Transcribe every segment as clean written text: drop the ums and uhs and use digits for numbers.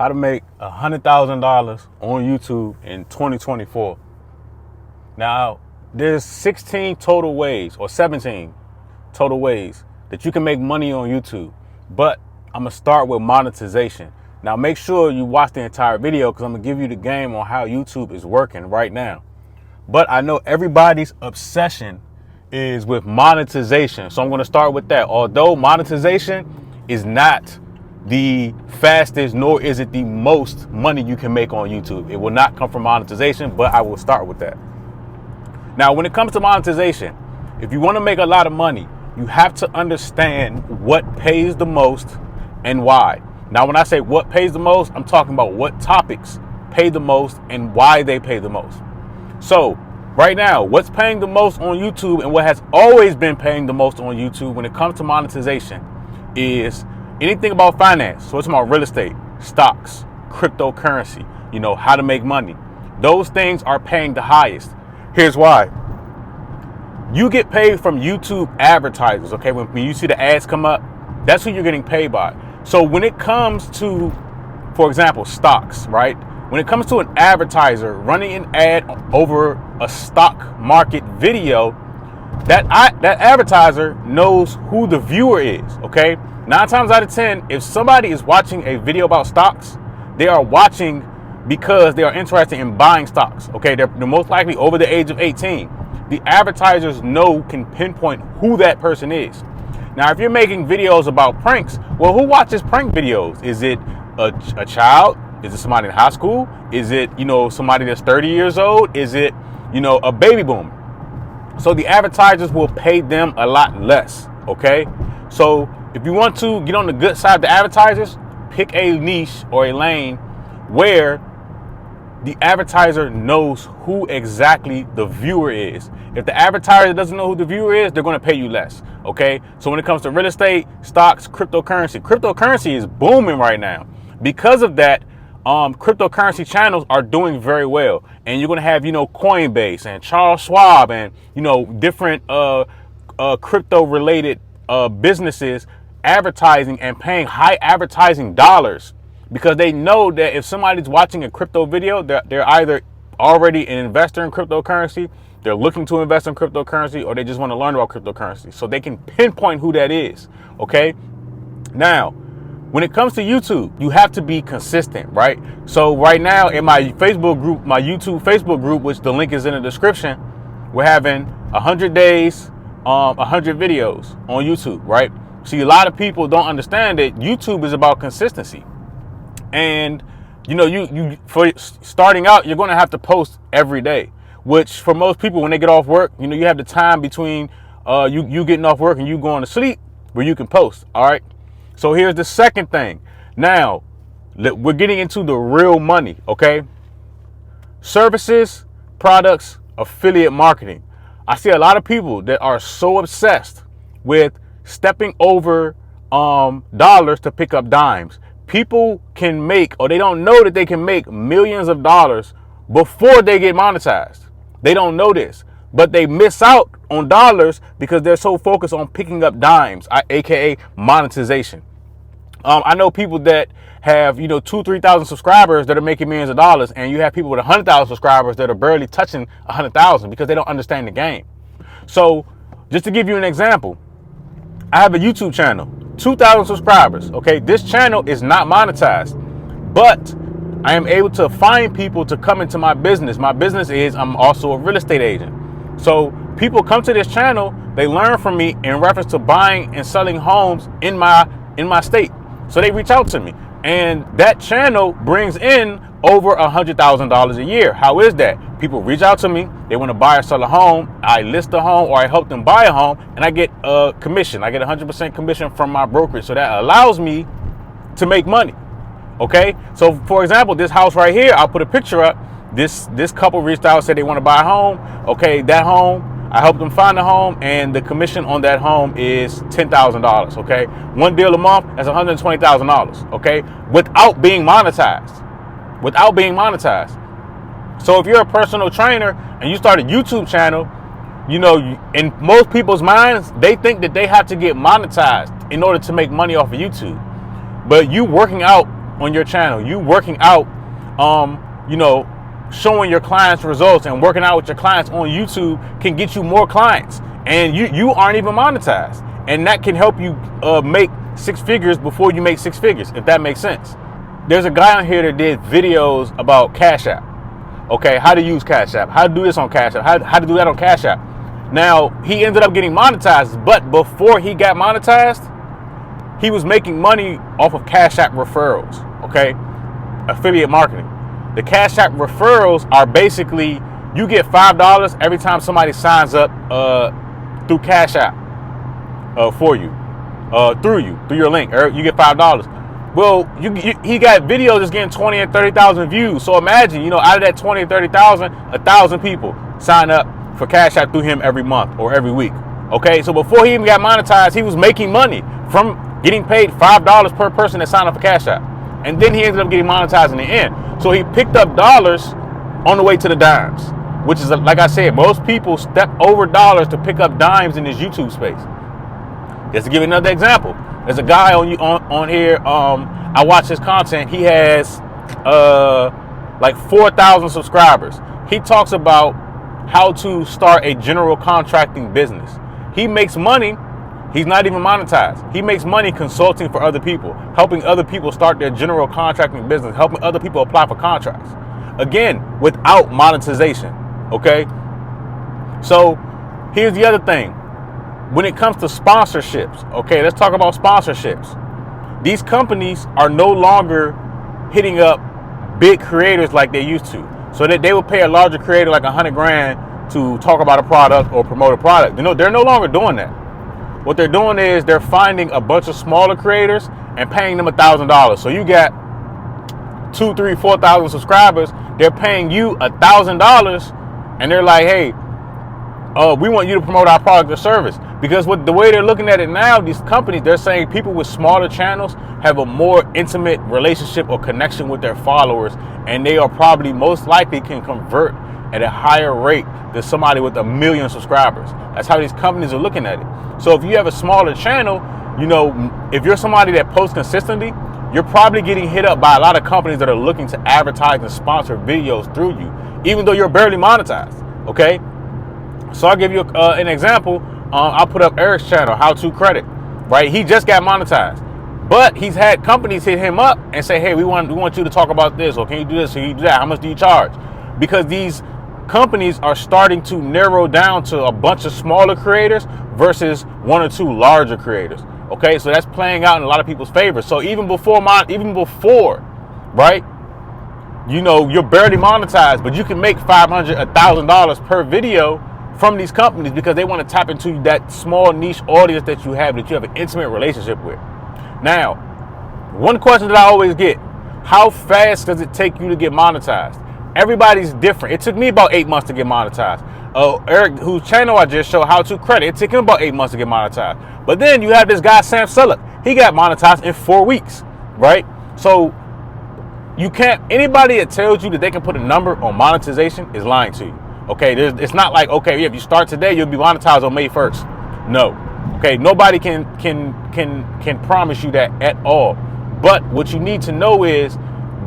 how to make $100,000 on YouTube in 2024. Now, there's 16 total ways, or 17 total ways that you can make money on YouTube. But I'm gonna start with monetization. Now, make sure you watch the entire video because I'm gonna give you the game on how YouTube is working right now. But I know everybody's obsession is with monetization. So I'm gonna start with that. Although monetization is not the fastest, nor is it the most money you can make on YouTube. It will not come from monetization, but I will start with that. Now, when it comes to monetization, if you want to make a lot of money, you have to understand what pays the most and why. Now, when I say what pays the most, I'm talking about what topics pay the most and why they pay the most. So right now, what's paying the most on YouTube and what has always been paying the most on YouTube when it comes to monetization is anything about finance. So it's about real estate, stocks, cryptocurrency, how to make money. Those things are paying the highest. Here's why. You get paid from YouTube advertisers, okay? When you see the ads come up, that's who you're getting paid by. So when it comes to, for example, stocks, right? When it comes to an advertiser running an ad over a stock market video, that advertiser knows who the viewer is, okay? 9 times out of 10, if somebody is watching a video about stocks, they are watching because they are interested in buying stocks, okay? They're most likely over the age of 18. The advertisers can pinpoint who that person is. Now, if you're making videos about pranks, well, who watches prank videos? Is it a child? Is it somebody in high school? Is it, somebody that's 30 years old? Is it, a baby boomer? So the advertisers will pay them a lot less, okay? So if you want to get on the good side of the advertisers, pick a niche or a lane where the advertiser knows who exactly the viewer is. If the advertiser doesn't know who the viewer is, they're going to pay you less, okay? So when it comes to real estate, stocks, cryptocurrency is booming right now. Because of that, cryptocurrency channels are doing very well. And you're going to have, Coinbase and Charles Schwab and, different crypto related businesses advertising and paying high advertising dollars because they know that if somebody's watching a crypto video, they're either already an investor in cryptocurrency, they're looking to invest in cryptocurrency, or they just want to learn about cryptocurrency. So they can pinpoint who that is, okay? Now, when it comes to YouTube, you have to be consistent, right? So right now in my Facebook group, my YouTube Facebook group, which the link is in the description, we're having 100 days, 100 videos on YouTube, right? See, a lot of people don't understand that YouTube is about consistency. And, you for starting out, you're going to have to post every day, which for most people, when they get off work, you have the time between you getting off work and you going to sleep where you can post. All right. So here's the second thing. Now, we're getting into the real money. OK, services, products, affiliate marketing. I see a lot of people that are so obsessed with stepping over dollars to pick up dimes. People can make, or they don't know that they can make millions of dollars before they get monetized. They don't know this, but they miss out on dollars because they're so focused on picking up dimes, aka monetization. I know people that have 2,000-3,000 subscribers that are making millions of dollars, and you have people with 100,000 subscribers that are barely touching 100,000 because they don't understand the game. So just to give you an example, I have a YouTube channel, 2,000 subscribers. Okay, this channel is not monetized, but I am able to find people to come into my business. My business is I'm also a real estate agent. So people come to this channel, they learn from me in reference to buying and selling homes in my state. So they reach out to me, and that channel brings in over $100,000 a year. How is that? People reach out to me, they want to buy or sell a home, I list a home or I help them buy a home, and I get a commission. I get 100% commission from my brokerage. So that allows me to make money. Okay, so for example, this house right here, I'll put a picture up. This couple reached out, said they want to buy a home. Okay, that home, I helped them find a home, and the commission on that home is $10,000. Okay, one deal a month, that's $120,000. Okay, without being monetized. So if you're a personal trainer and you start a YouTube channel, in most people's minds, they think that they have to get monetized in order to make money off of YouTube. But you working out on your channel, you working out, you know, showing your clients results and working out with your clients on YouTube can get you more clients, and you aren't even monetized, and that can help you make 6 figures before you make 6 figures, if that makes sense. There's a guy on here that did videos about Cash App. Okay, how to use Cash App, how to do this on Cash App, how to do that on Cash App. Now, he ended up getting monetized, but before he got monetized, he was making money off of Cash App referrals, okay? Affiliate marketing. The Cash App referrals are basically, you get $5 every time somebody signs up through Cash App for you, through your link, or you get $5. Well, he got videos that's getting 20 and 30,000 views. So imagine, you know, out of that 20 and 30,000, 1,000 people sign up for Cash App through him every month or every week. Okay, so before he even got monetized, he was making money from getting paid $5 per person that signed up for Cash App. And then he ended up getting monetized in the end. So he picked up dollars on the way to the dimes, which is, like I said, most people step over dollars to pick up dimes in this YouTube space. Just to give you another example, there's a guy on here. I watch his content. He has like 4,000 subscribers. He talks about how to start a general contracting business. He makes money. He's not even monetized. He makes money consulting for other people, helping other people start their general contracting business, helping other people apply for contracts. Again, without monetization. Okay. So here's the other thing. When it comes to sponsorships, okay, let's talk about sponsorships. These companies are no longer hitting up big creators like they used to. So that they will pay a larger creator like $100 grand to talk about a product or promote a product. You know, they're no longer doing that. What they're doing is they're finding a bunch of smaller creators and paying them $1,000. So you got 2, 3, 4,000 subscribers. They're paying you $1,000, and they're like, hey, we want you to promote our product or service. Because with the way they're looking at it now, these companies, they're saying people with smaller channels have a more intimate relationship or connection with their followers, and they are probably most likely can convert at a higher rate than somebody with 1 million subscribers. That's how these companies are looking at it. So if you have a smaller channel, you know, if you're somebody that posts consistently, you're probably getting hit up by a lot of companies that are looking to advertise and sponsor videos through you, even though you're barely monetized. Okay. So I'll give you an example. I'll put up Eric's channel, How to Credit, right? He just got monetized, but he's had companies hit him up and say, hey, we want you to talk about this, or can you do this, or can you do that? How much do you charge? Because these companies are starting to narrow down to a bunch of smaller creators versus 1 or 2 larger creators. Okay, so that's playing out in a lot of people's favor. So even before, right? You know, you're barely monetized, but you can make $500, $1,000 per video from these companies because they want to tap into that small niche audience that you have an intimate relationship with. Now, one question that I always get: how fast does it take you to get monetized? Everybody's different. It took me about 8 months to get monetized. Eric, whose channel I just showed, How to Credit, it took him about 8 months to get monetized. But then you have this guy, Sam Sulek. He got monetized in 4 weeks, right? So you can't, anybody that tells you that they can put a number on monetization is lying to you. Okay, it's not like, okay, if you start today, you'll be monetized on May 1st. No. Okay, nobody can promise you that at all. But what you need to know is,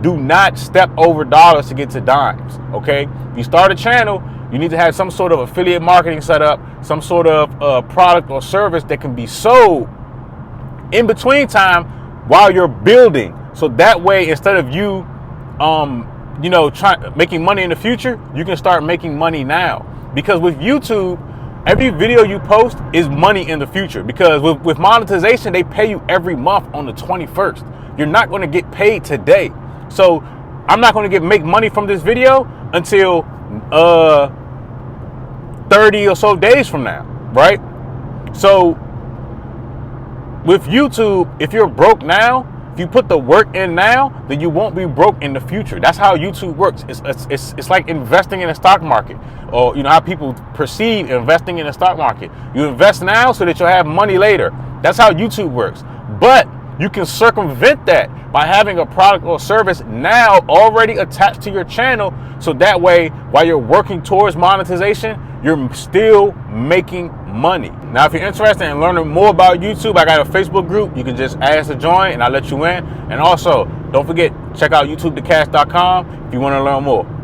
do not step over dollars to get to dimes. Okay, if you start a channel, you need to have some sort of affiliate marketing set up, some sort of product or service that can be sold in between time while you're building. So that way, instead of you, making money in the future, you can start making money now. Because with YouTube, every video you post is money in the future. Because with monetization, they pay you every month on the 21st. You're not going to get paid today. So I'm not going to make money from this video until 30 or so days from now, right? So with YouTube, if you're broke now, if you put the work in now, then you won't be broke in the future. That's how YouTube works. It's like investing in the stock market, or how people perceive investing in the stock market. You invest now so that you'll have money later. That's how YouTube works. But you can circumvent that by having a product or service now already attached to your channel. So that way, while you're working towards monetization, you're still making money. Now, if you're interested in learning more about YouTube, I got a Facebook group. You can just ask to join and I'll let you in. And also, don't forget, check out YouTubethecast.com if you want to learn more.